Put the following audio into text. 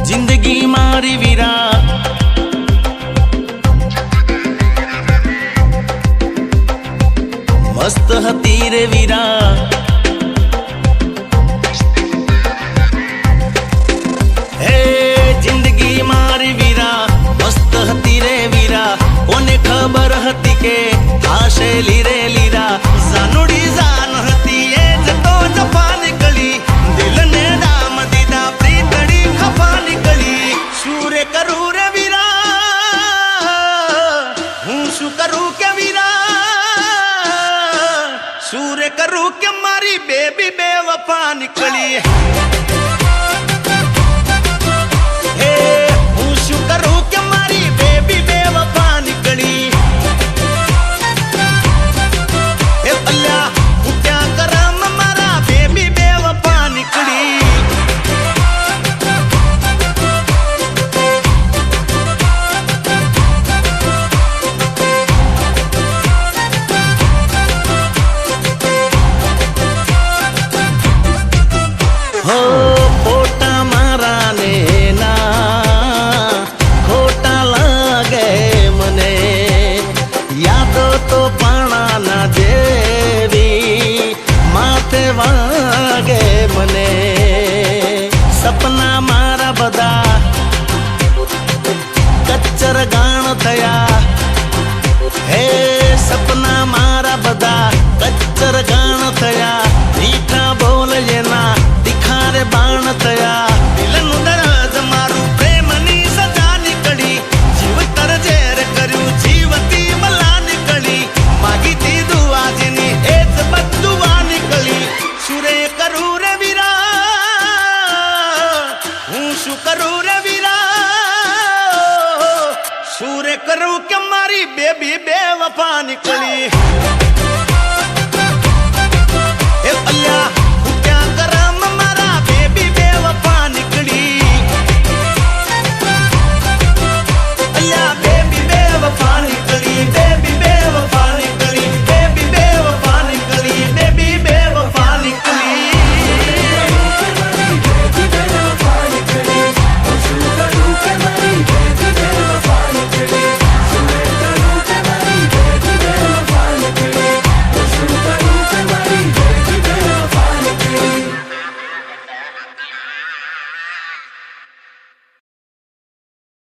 जिंदगी मारी वीरा मस्त हती रे वीरा हे जिंदगी मारी वीरा मस्त हती रे वीरा कोने खबर हती के आशे लीरे लीरा जानुड़ी जान हती ए जतो जफा निकली दिल ने दाम दीदा प्रीतड़ी खफा निकली सूरे करू रे वीरा हूँ शू करू के वीरा सूरे करू के मारी बेबी बेवफा निकली खोटा मारा ने ना खोटा लागे मने यादो तो पाणा ना देवी माथे वागे मने सपना मारा बदा कच्चर गाण थया हे सपना मारा बदा कच्चर गाण थया मीठा बोल जेना दिखारे बाण थया दिलनु दरज मारू प्रेमनी सजा निकली जीवतर जेर कर्यु जीवती मला निकली मागी थी दुआ जेनी एज बदुआ निकली सुरे करू रे वीरा हूँ शू करू रे वीरा सूरे करू के मारी बेबी बेवफा निकली